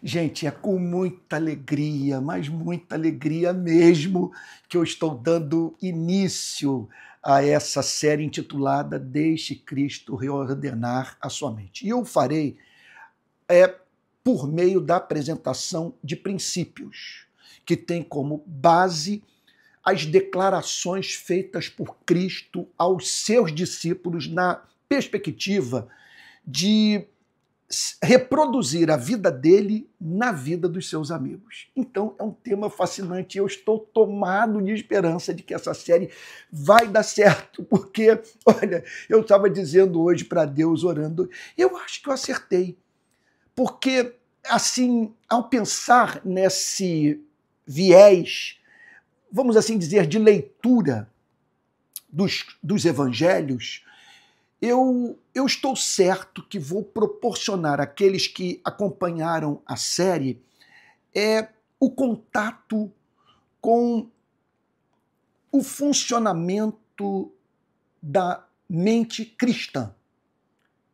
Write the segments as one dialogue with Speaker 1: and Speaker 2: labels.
Speaker 1: Gente, é com muita alegria, mas muita alegria mesmo, que eu estou dando início a essa série intitulada Deixe Cristo Reordenar a Sua Mente. E eu farei por meio da apresentação de princípios, que tem como base as declarações feitas por Cristo aos seus discípulos na perspectiva de reproduzir a vida dele na vida dos seus amigos. Então é um tema fascinante e eu estou tomado de esperança de que essa série vai dar certo, porque, olha, eu estava dizendo hoje para Deus, orando, eu acho que eu acertei, porque, assim, ao pensar nesse viés, vamos assim dizer, de leitura dos evangelhos, eu estou certo que vou proporcionar àqueles que acompanharam a série o contato com o funcionamento da mente cristã.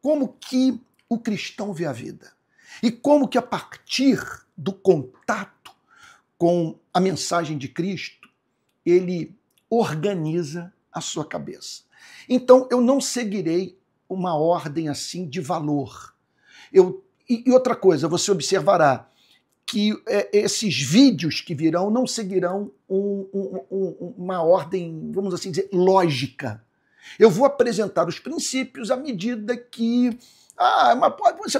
Speaker 1: Como que o cristão vê a vida. E como que a partir do contato com a mensagem de Cristo, ele organiza a sua cabeça. Então, eu não seguirei uma ordem assim de valor. E outra coisa, você observará que esses vídeos que virão não seguirão uma ordem, vamos assim dizer, lógica. Eu vou apresentar os princípios à medida que...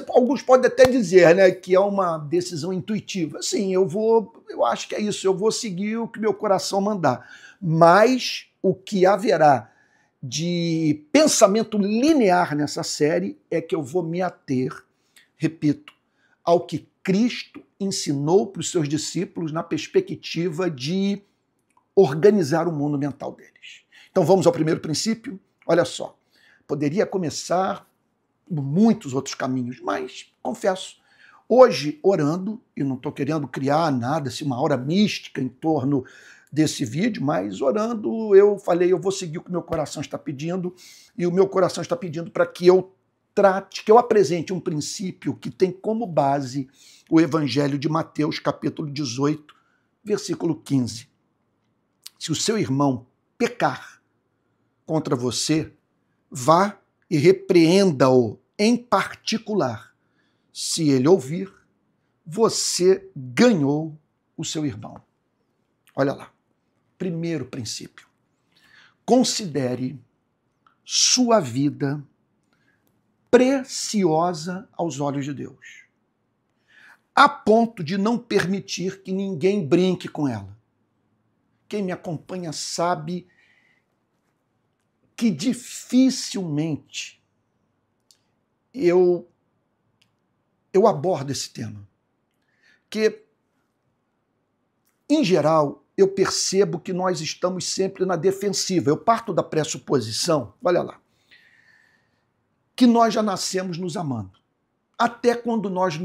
Speaker 1: alguns podem até dizer, né, que é uma decisão intuitiva. Sim, eu acho que é isso, eu vou seguir o que meu coração mandar. Mas o que haverá de pensamento linear nessa série é que eu vou me ater, repito, ao que Cristo ensinou para os seus discípulos na perspectiva de organizar o mundo mental deles. Então vamos ao primeiro princípio? Olha só, poderia começar por muitos outros caminhos, mas confesso, hoje orando, e não estou querendo criar nada, assim, uma aura mística em torno desse vídeo, mas orando eu falei, eu vou seguir o que meu coração está pedindo, e o meu coração está pedindo para que eu trate, que eu apresente um princípio que tem como base o Evangelho de Mateus, capítulo 18, versículo 15. Se o seu irmão pecar contra você, vá e repreenda-o em particular. Se ele ouvir, você ganhou o seu irmão. Olha lá. Primeiro princípio. Considere sua vida preciosa aos olhos de Deus, a ponto de não permitir que ninguém brinque com ela. Quem me acompanha sabe que dificilmente eu abordo esse tema. Que, em geral, eu percebo que nós estamos sempre na defensiva. Eu parto da pressuposição, olha lá, que nós já nascemos nos amando. Até quando nós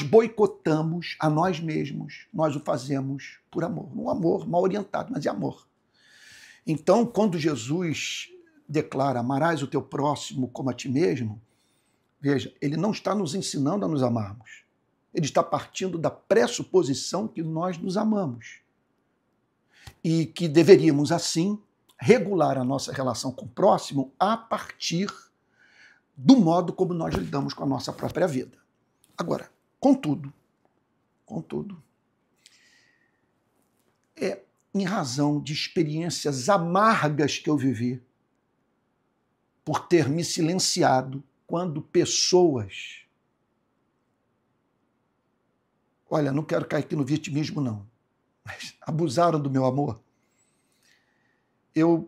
Speaker 1: boicotamos a nós mesmos, nós o fazemos por amor. Um amor mal orientado, mas é amor. Então, quando Jesus declara, amarás o teu próximo como a ti mesmo, veja, ele não está nos ensinando a nos amarmos. Ele está partindo da pressuposição que nós nos amamos. E que deveríamos, assim, regular a nossa relação com o próximo a partir do modo como nós lidamos com a nossa própria vida. Agora, contudo, em razão de experiências amargas que eu vivi, por ter me silenciado quando pessoas... Olha, não quero cair aqui no vitimismo, não, mas abusaram do meu amor. Eu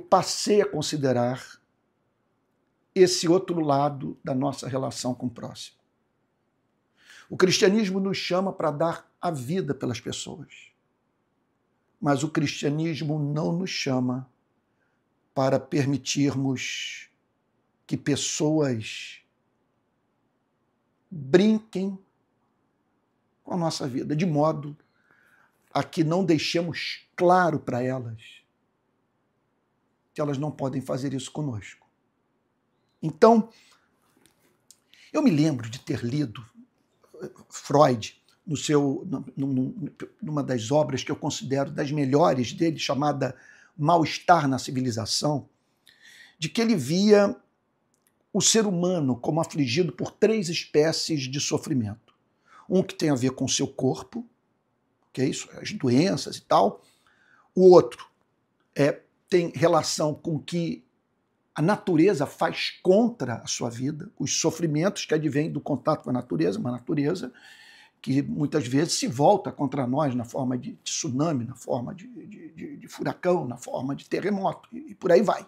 Speaker 1: passei a considerar esse outro lado da nossa relação com o próximo. O cristianismo nos chama para dar a vida pelas pessoas, mas o cristianismo não nos chama para permitirmos que pessoas brinquem com a nossa vida, de modo a que não deixemos claro para elas que elas não podem fazer isso conosco. Então, eu me lembro de ter lido Freud, numa das obras que eu considero das melhores dele, chamada Mal-Estar na Civilização, de que ele via o ser humano como afligido por 3 espécies de sofrimento. Um que tem a ver com o seu corpo, que é isso, as doenças e tal. O outro tem relação com o que a natureza faz contra a sua vida, os sofrimentos que advêm do contato com a natureza, uma natureza que muitas vezes se volta contra nós na forma de tsunami, na forma de furacão, na forma de terremoto, e por aí vai.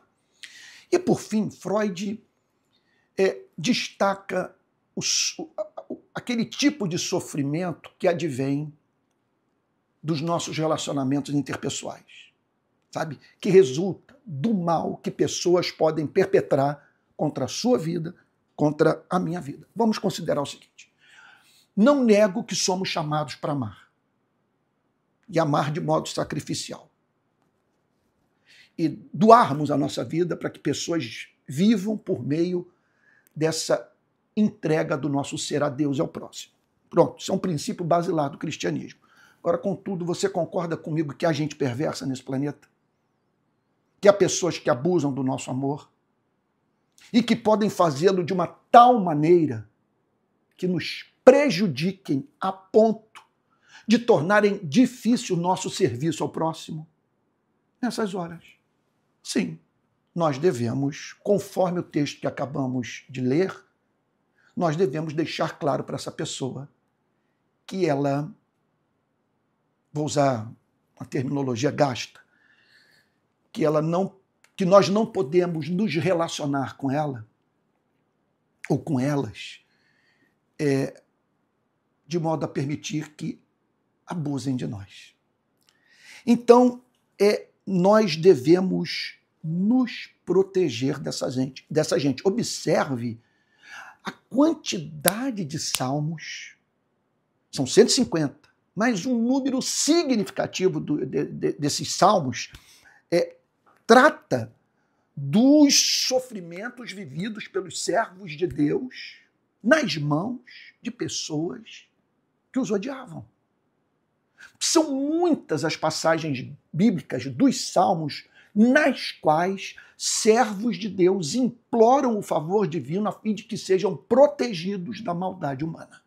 Speaker 1: E, por fim, Freud destaca aquele tipo de sofrimento que advém dos nossos relacionamentos interpessoais, sabe? Que resulta do mal que pessoas podem perpetrar contra a sua vida, contra a minha vida. Vamos considerar o seguinte: não nego que somos chamados para amar, e amar de modo sacrificial, e doarmos a nossa vida para que pessoas vivam por meio dessa entrega do nosso ser a Deus e ao próximo. Pronto, isso é um princípio basilar do cristianismo. Agora, contudo, você concorda comigo que há gente perversa nesse planeta? Que há pessoas que abusam do nosso amor e que podem fazê-lo de uma tal maneira que nos prejudiquem a ponto de tornarem difícil o nosso serviço ao próximo? Nessas horas, sim, nós devemos, conforme o texto que acabamos de ler, nós devemos deixar claro para essa pessoa que ela, vou usar uma terminologia gasta, que nós não podemos nos relacionar com ela ou com elas de modo a permitir que abusem de nós. Então, nós devemos nos proteger dessa gente. Observe a quantidade de salmos, são 150, mas um número significativo desses salmos trata dos sofrimentos vividos pelos servos de Deus nas mãos de pessoas que os odiavam. São muitas as passagens bíblicas dos salmos nas quais servos de Deus imploram o favor divino a fim de que sejam protegidos da maldade humana.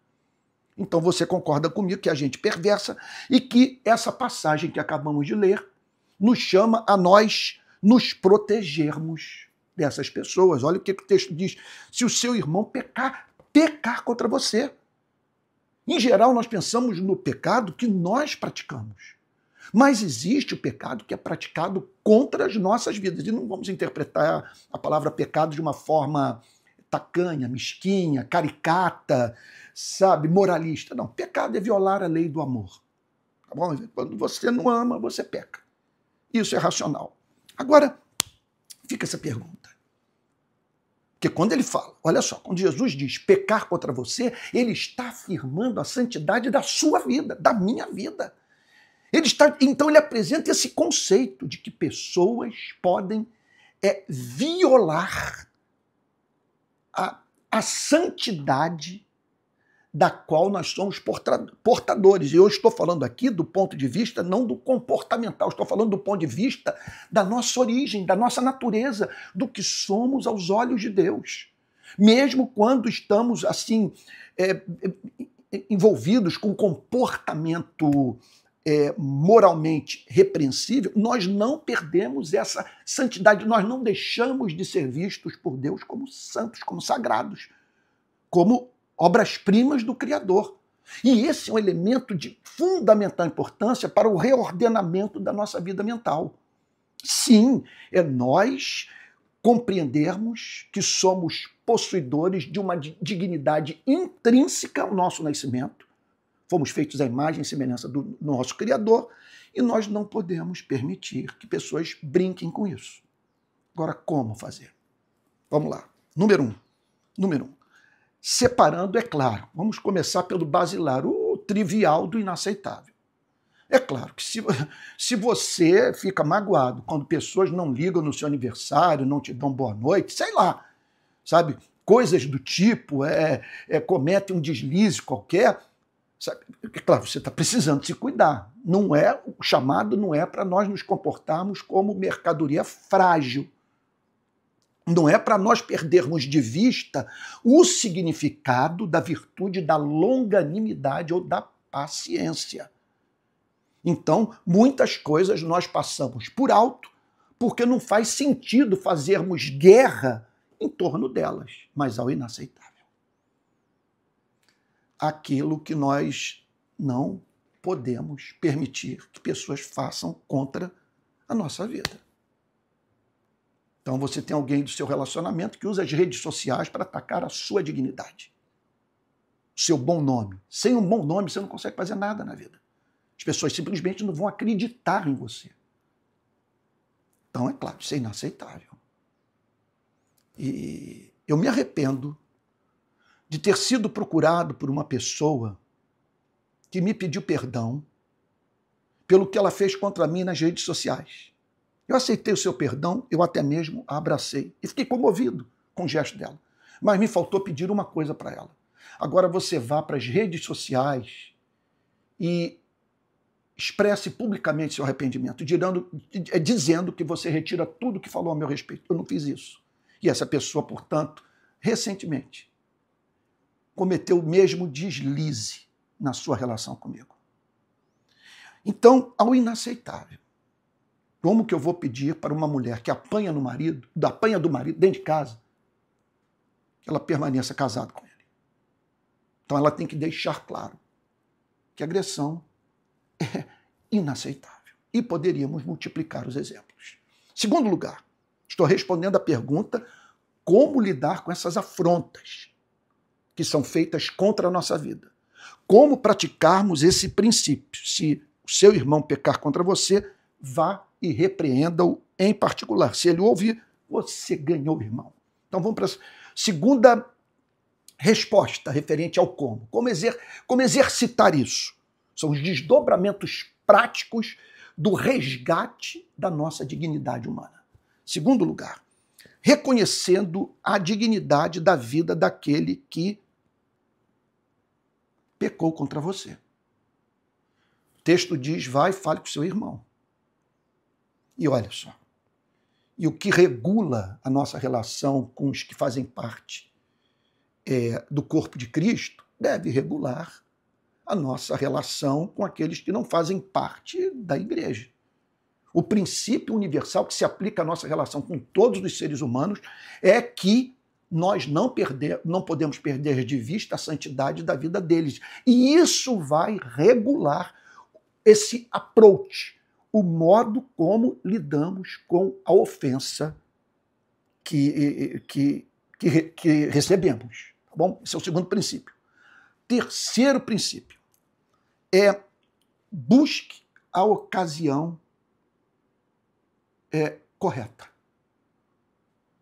Speaker 1: Então você concorda comigo que a gente perversa e que essa passagem que acabamos de ler nos chama a nós nos protegermos dessas pessoas. Olha o que o texto diz: se o seu irmão pecar contra você. Em geral, nós pensamos no pecado que nós praticamos. Mas existe o pecado que é praticado contra as nossas vidas. E não vamos interpretar a palavra pecado de uma forma tacanha, mesquinha, caricata, sabe, moralista. Não, pecado é violar a lei do amor. Tá bom? Quando você não ama, você peca. Isso é racional. Agora, fica essa pergunta. Porque quando ele fala, olha só, quando Jesus diz pecar contra você, ele está afirmando a santidade da sua vida, da minha vida. Então ele apresenta esse conceito de que pessoas podem violar a santidade da qual nós somos portadores. E eu estou falando aqui do ponto de vista não do comportamental, estou falando do ponto de vista da nossa origem, da nossa natureza, do que somos aos olhos de Deus. Mesmo quando estamos assim envolvidos com comportamento moralmente repreensível, nós não perdemos essa santidade, nós não deixamos de ser vistos por Deus como santos, como sagrados, como obras-primas do Criador. E esse é um elemento de fundamental importância para o reordenamento da nossa vida mental. Sim, é nós compreendermos que somos possuidores de uma dignidade intrínseca ao nosso nascimento. Fomos feitos à imagem e semelhança do nosso Criador e nós não podemos permitir que pessoas brinquem com isso. Agora, como fazer? Vamos lá. Número um. Separando, é claro. Vamos começar pelo basilar, o trivial do inaceitável. É claro que se você fica magoado quando pessoas não ligam no seu aniversário, não te dão boa noite, sei lá, sabe? coisas do tipo, comete um deslize qualquer, sabe? Claro, você está precisando se cuidar. O chamado não é para nós nos comportarmos como mercadoria frágil. Não é para nós perdermos de vista o significado da virtude da longanimidade ou da paciência. Então, muitas coisas nós passamos por alto porque não faz sentido fazermos guerra em torno delas, mas ao inaceitável. Aquilo que nós não podemos permitir que pessoas façam contra a nossa vida. Então você tem alguém do seu relacionamento que usa as redes sociais para atacar a sua dignidade, seu bom nome. Sem um bom nome você não consegue fazer nada na vida. As pessoas simplesmente não vão acreditar em você. Então, é claro, isso é inaceitável. E eu me arrependo de ter sido procurado por uma pessoa que me pediu perdão pelo que ela fez contra mim nas redes sociais. Eu aceitei o seu perdão, eu até mesmo a abracei e fiquei comovido com o gesto dela. Mas me faltou pedir uma coisa para ela. Agora você vá para as redes sociais e expresse publicamente seu arrependimento, dizendo que você retira tudo que falou a meu respeito. Eu não fiz isso. E essa pessoa, portanto, recentemente, cometeu o mesmo deslize na sua relação comigo. Então, ao inaceitável, como que eu vou pedir para uma mulher que apanha do marido dentro de casa, que ela permaneça casada com ele? Então ela tem que deixar claro que a agressão é inaceitável. E poderíamos multiplicar os exemplos. Segundo lugar, estou respondendo à pergunta como lidar com essas afrontas que são feitas contra a nossa vida. Como praticarmos esse princípio? Se o seu irmão pecar contra você, vá e repreenda-o em particular. Se ele ouvir, você ganhou, irmão. Então vamos para a segunda resposta referente ao como. Como exercitar isso? São os desdobramentos práticos do resgate da nossa dignidade humana. Segundo lugar, reconhecendo a dignidade da vida daquele que pecou contra você. O texto diz, vai e fale com seu irmão. E olha só, e o que regula a nossa relação com os que fazem parte do corpo de Cristo deve regular a nossa relação com aqueles que não fazem parte da igreja. O princípio universal que se aplica à nossa relação com todos os seres humanos é que nós não podemos perder de vista a santidade da vida deles. E isso vai regular esse approach, o modo como lidamos com a ofensa que recebemos. Tá bom? Esse é o segundo princípio. Terceiro princípio é busque a ocasião correta.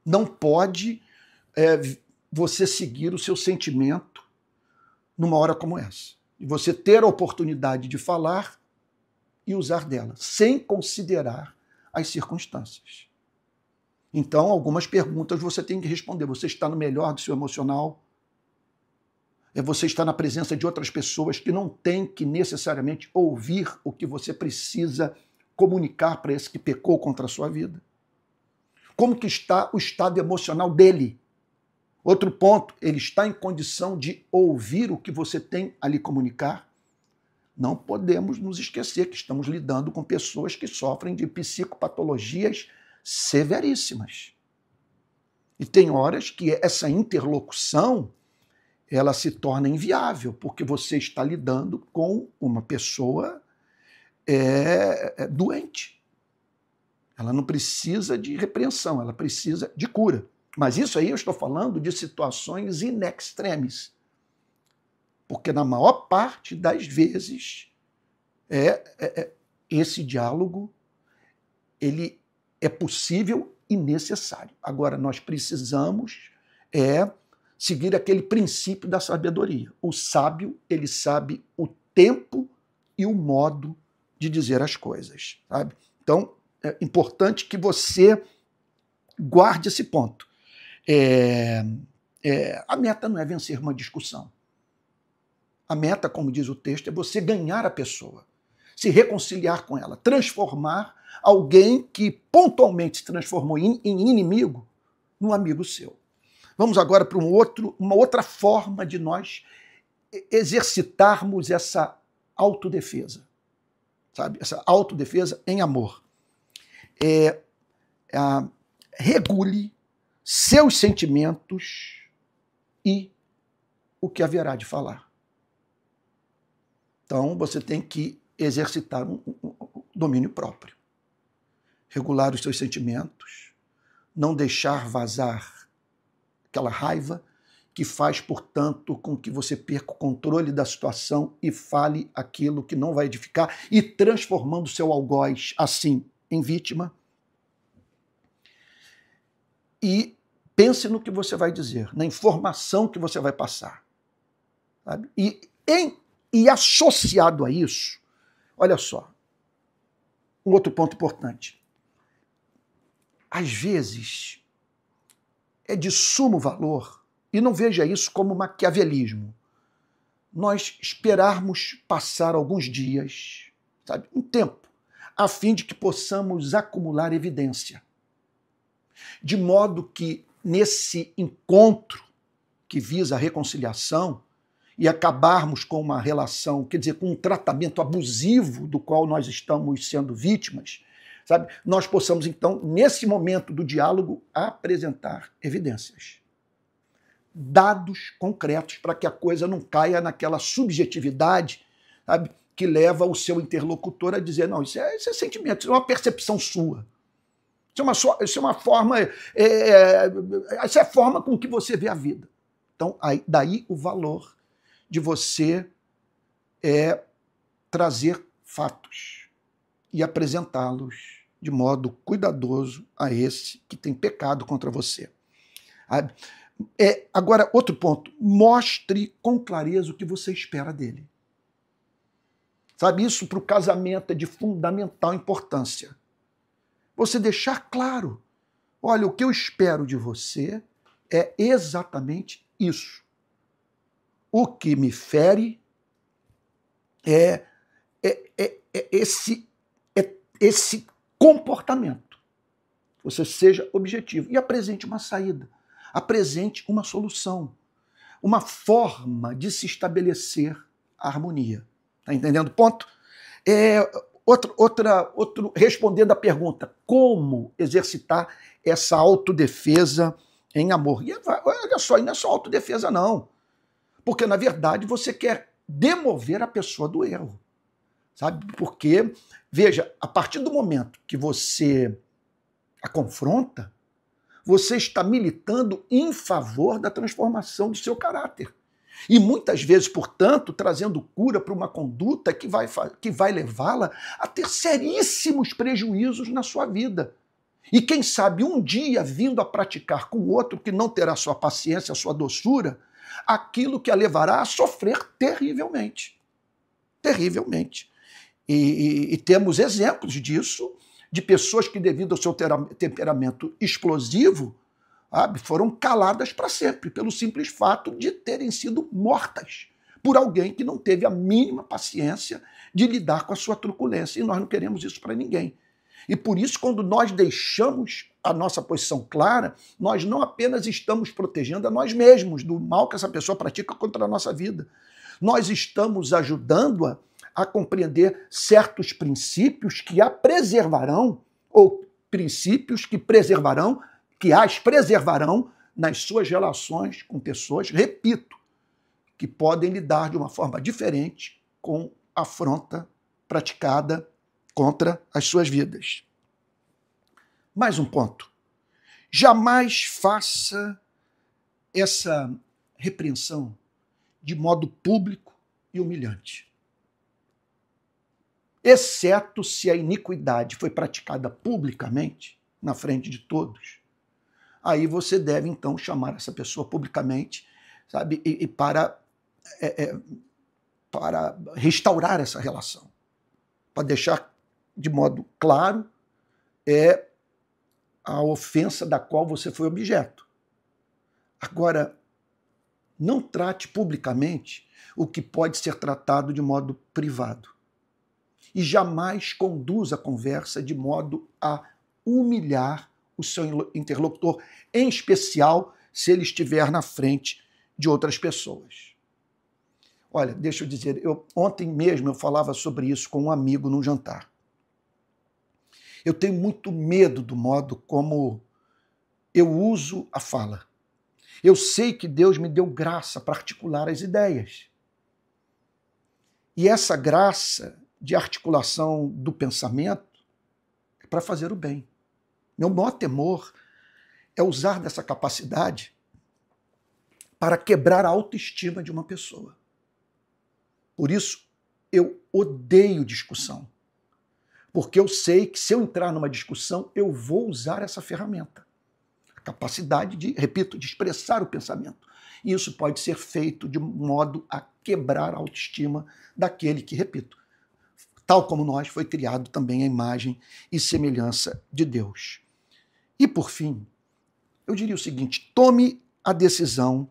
Speaker 1: Não pode você seguir o seu sentimento numa hora como essa. E você ter a oportunidade de falar e usar dela, sem considerar as circunstâncias. Então, algumas perguntas você tem que responder. Você está no melhor do seu emocional? Você está na presença de outras pessoas que não têm que necessariamente ouvir o que você precisa comunicar para esse que pecou contra a sua vida? Como que está o estado emocional dele? Outro ponto, ele está em condição de ouvir o que você tem a lhe comunicar? Não podemos nos esquecer que estamos lidando com pessoas que sofrem de psicopatologias severíssimas. E tem horas que essa interlocução ela se torna inviável, porque você está lidando com uma pessoa doente. Ela não precisa de repreensão, ela precisa de cura. Mas isso aí eu estou falando de situações in extremis. Porque na maior parte das vezes esse diálogo ele é possível e necessário. Agora, nós precisamos seguir aquele princípio da sabedoria. O sábio, ele sabe o tempo e o modo de dizer as coisas. Sabe? Então, é importante que você guarde esse ponto. A meta não é vencer uma discussão. A meta, como diz o texto, é você ganhar a pessoa, se reconciliar com ela, transformar alguém que pontualmente se transformou em inimigo num amigo seu. Vamos agora para uma outra forma de nós exercitarmos essa autodefesa, sabe? Essa autodefesa em amor. Regule seus sentimentos e o que haverá de falar. Então, você tem que exercitar um domínio próprio. Regular os seus sentimentos, não deixar vazar aquela raiva que faz, portanto, com que você perca o controle da situação e fale aquilo que não vai edificar e transformando seu algoz, assim, em vítima. E pense no que você vai dizer, na informação que você vai passar. Sabe? E associado a isso, olha só, um outro ponto importante. Às vezes, é de sumo valor, e não veja isso como maquiavelismo, nós esperarmos passar alguns dias, sabe, um tempo, a fim de que possamos acumular evidência. De modo que, nesse encontro que visa a reconciliação, e acabarmos com uma relação, quer dizer, com um tratamento abusivo do qual nós estamos sendo vítimas, sabe? Nós possamos, então, nesse momento do diálogo, apresentar evidências, dados concretos, para que a coisa não caia naquela subjetividade, sabe? Que leva o seu interlocutor a dizer, não, isso é sentimento, isso é uma percepção sua. Isso é uma forma, isso é a forma com que você vê a vida. Então, daí o valor de você trazer fatos e apresentá-los de modo cuidadoso a esse que tem pecado contra você. Agora, outro ponto, mostre com clareza o que você espera dele. Sabe, isso para o casamento é de fundamental importância. Você deixar claro, olha, o que eu espero de você é exatamente isso. O que me fere é esse comportamento. Você seja objetivo e apresente uma saída, apresente uma solução, uma forma de se estabelecer a harmonia. Está entendendo o ponto? Respondendo à pergunta, como exercitar essa autodefesa em amor? E olha só, e não é só autodefesa, não. Porque, na verdade, você quer demover a pessoa do erro. Sabe? Porque, veja, a partir do momento que você a confronta, você está militando em favor da transformação do seu caráter. E muitas vezes, portanto, trazendo cura para uma conduta que vai levá-la a ter seríssimos prejuízos na sua vida. E quem sabe um dia vindo a praticar com outro que não terá sua paciência, sua doçura, aquilo que a levará a sofrer terrivelmente. Terrivelmente. E temos exemplos disso, de pessoas que, devido ao seu temperamento explosivo, foram caladas para sempre, pelo simples fato de terem sido mortas por alguém que não teve a mínima paciência de lidar com a sua truculência. E nós não queremos isso para ninguém. E por isso, quando nós deixamos a nossa posição clara, nós não apenas estamos protegendo a nós mesmos do mal que essa pessoa pratica contra a nossa vida. Nós estamos ajudando-a a compreender certos princípios que a preservarão, ou princípios que as preservarão nas suas relações com pessoas, repito, que podem lidar de uma forma diferente com a afronta praticada contra as suas vidas. Mais um ponto. Jamais faça essa repreensão de modo público e humilhante. Exceto se a iniquidade foi praticada publicamente, na frente de todos. Aí você deve, então, chamar essa pessoa publicamente, sabe, para restaurar essa relação. Para deixar de modo claro a ofensa da qual você foi objeto. Agora, Não trate publicamente o que pode ser tratado de modo privado. E jamais conduza a conversa de modo a humilhar o seu interlocutor, em especial se ele estiver na frente de outras pessoas. Olha, deixa eu dizer, ontem mesmo eu falava sobre isso com um amigo num jantar. Eu tenho muito medo do modo como eu uso a fala. Eu sei que Deus me deu graça para articular as ideias. E essa graça de articulação do pensamento é para fazer o bem. Meu maior temor é usar dessa capacidade para quebrar a autoestima de uma pessoa. Por isso, eu odeio discussão. Porque eu sei que se eu entrar numa discussão, eu vou usar essa ferramenta. A capacidade de, repito, de expressar o pensamento. E isso pode ser feito de modo a quebrar a autoestima daquele que, repito, tal como nós, foi criado também a imagem e semelhança de Deus. E, por fim, eu diria o seguinte: tome a decisão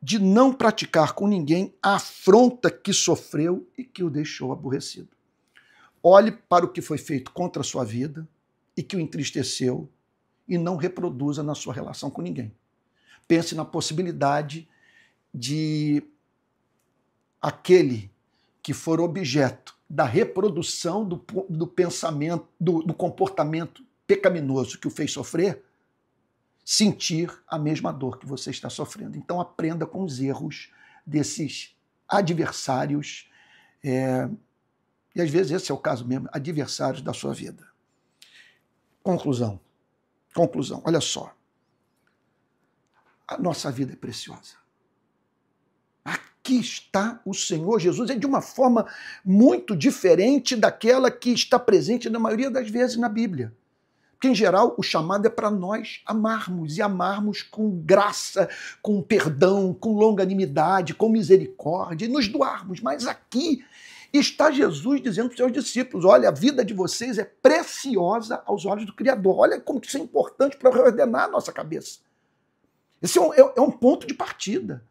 Speaker 1: de não praticar com ninguém a afronta que sofreu e que o deixou aborrecido. Olhe para o que foi feito contra a sua vida e que o entristeceu e não reproduza na sua relação com ninguém. Pense na possibilidade de aquele que for objeto da reprodução do pensamento, do comportamento pecaminoso que o fez sofrer, sentir a mesma dor que você está sofrendo. Então aprenda com os erros desses adversários, e às vezes esse é o caso mesmo, adversários da sua vida. Conclusão, olha só. A nossa vida é preciosa. Aqui está o Senhor Jesus, é de uma forma muito diferente daquela que está presente na maioria das vezes na Bíblia. Porque, em geral, o chamado é para nós amarmos, e amarmos com graça, com perdão, com longanimidade, com misericórdia, e nos doarmos. Mas aqui está Jesus dizendo para os seus discípulos: olha, a vida de vocês é preciosa aos olhos do Criador. Olha como isso é importante para reordenar a nossa cabeça. Esse é um ponto de partida.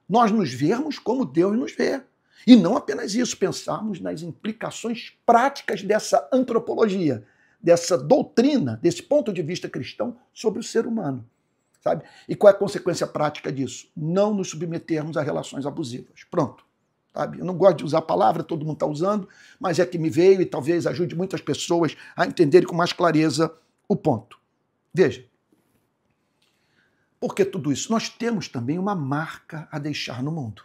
Speaker 1: Nós nos vermos como Deus nos vê. E não apenas isso, pensarmos nas implicações práticas dessa antropologia, dessa doutrina, desse ponto de vista cristão sobre o ser humano, sabe? E qual é a consequência prática disso? Não nos submetermos a relações abusivas. Pronto, sabe? Eu não gosto de usar a palavra, todo mundo está usando, mas é que me veio e talvez ajude muitas pessoas a entenderem com mais clareza o ponto. Veja, por que tudo isso? Nós temos também uma marca a deixar no mundo,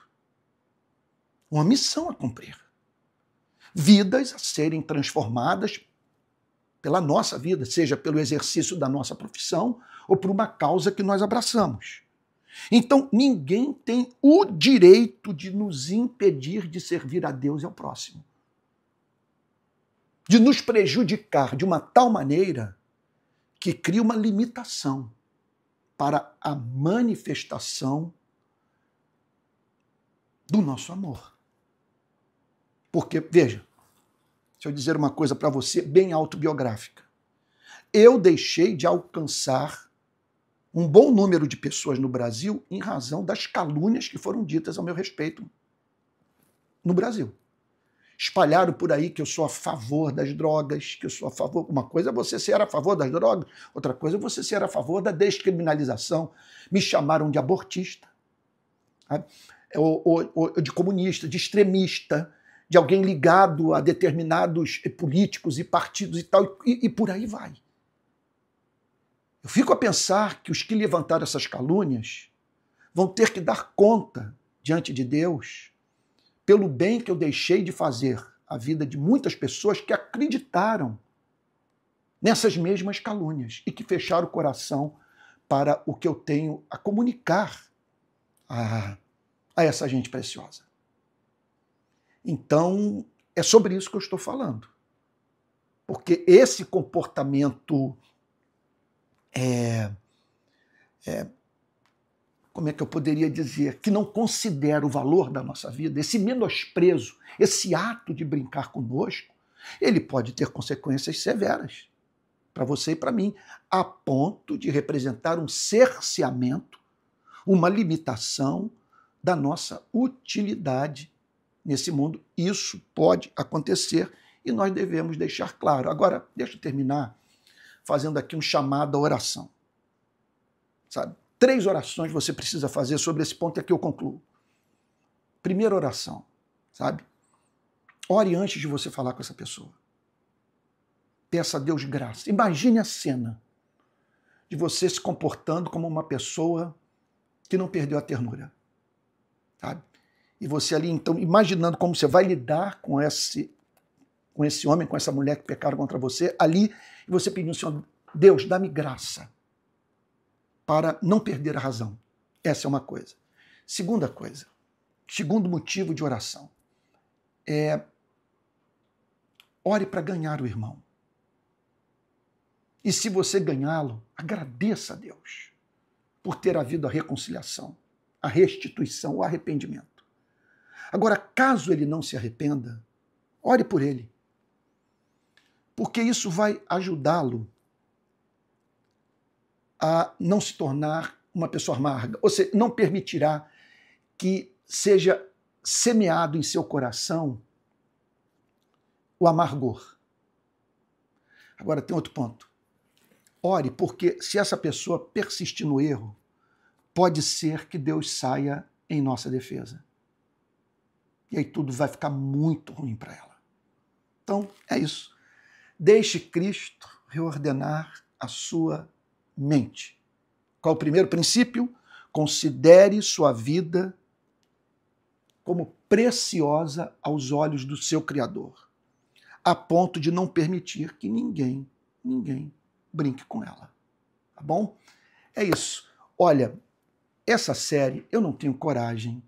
Speaker 1: uma missão a cumprir, vidas a serem transformadas pela nossa vida, seja pelo exercício da nossa profissão ou por uma causa que nós abraçamos. Então, ninguém tem o direito de nos impedir de servir a Deus e ao próximo, de nos prejudicar de uma tal maneira que cria uma limitação para a manifestação do nosso amor. Porque, veja, deixa eu dizer uma coisa para você bem autobiográfica. Eu deixei de alcançar um bom número de pessoas no Brasil em razão das calúnias que foram ditas ao meu respeito no Brasil. Espalharam por aí que eu sou a favor das drogas, que eu sou a favor... Uma coisa é você ser a favor das drogas, outra coisa é você ser a favor da descriminalização. Me chamaram de abortista, ou de comunista, de extremista, de alguém ligado a determinados políticos e partidos e tal, e por aí vai. Eu fico a pensar que os que levantaram essas calúnias vão ter que dar conta diante de Deus pelo bem que eu deixei de fazer à vida de muitas pessoas que acreditaram nessas mesmas calúnias e que fecharam o coração para o que eu tenho a comunicar a essa gente preciosa. Então, é sobre isso que eu estou falando. Porque esse comportamento como é que eu poderia dizer, que não considera o valor da nossa vida, esse menosprezo, esse ato de brincar conosco, ele pode ter consequências severas para você e para mim, a ponto de representar um cerceamento, uma limitação da nossa utilidade nesse mundo. Isso pode acontecer e nós devemos deixar claro. Agora, deixa eu terminar fazendo aqui um chamado à oração. Sabe? 3 orações você precisa fazer sobre esse ponto e aqui eu concluo. Primeira oração, sabe? Ore antes de você falar com essa pessoa. Peça a Deus graça. Imagine a cena de você se comportando como uma pessoa que não perdeu a ternura. Sabe? E você ali, então, imaginando como você vai lidar com esse homem, com essa mulher que pecaram contra você, ali, e você pedindo, Senhor, Deus, dá-me graça para não perder a razão. Essa é uma coisa. Segunda coisa, segundo motivo de oração, ore para ganhar o irmão. E se você ganhá-lo, agradeça a Deus por ter havido a reconciliação, a restituição, o arrependimento. Agora, caso ele não se arrependa, ore por ele. Porque isso vai ajudá-lo a não se tornar uma pessoa amarga. Ou seja, não permitirá que seja semeado em seu coração o amargor. Agora, tem outro ponto. Ore, porque se essa pessoa persistir no erro, pode ser que Deus saia em nossa defesa. E aí tudo vai ficar muito ruim para ela. Então, é isso. Deixe Cristo reordenar a sua mente. Qual o primeiro princípio? Considere sua vida como preciosa aos olhos do seu Criador, a ponto de não permitir que ninguém brinque com ela. Tá bom? É isso. Olha, essa série eu não tenho coragem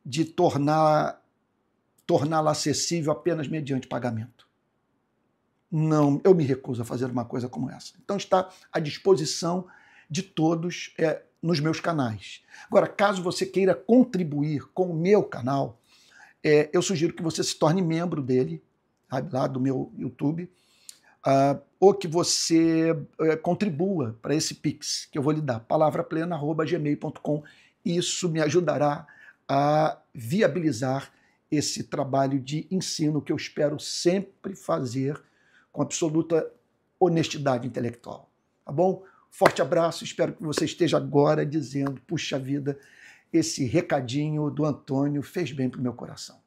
Speaker 1: de torná-la acessível apenas mediante pagamento. Não, eu me recuso a fazer uma coisa como essa. Então está à disposição de todos nos meus canais. Agora, caso você queira contribuir com o meu canal, eu sugiro que você se torne membro dele, sabe, lá do meu YouTube, ou que você contribua para esse Pix que eu vou lhe dar, palavraplena@gmail.com. Isso me ajudará a viabilizar esse trabalho de ensino que eu espero sempre fazer com absoluta honestidade intelectual. Tá bom? Forte abraço, espero que você esteja agora dizendo, puxa vida, esse recadinho do Antônio fez bem para o meu coração.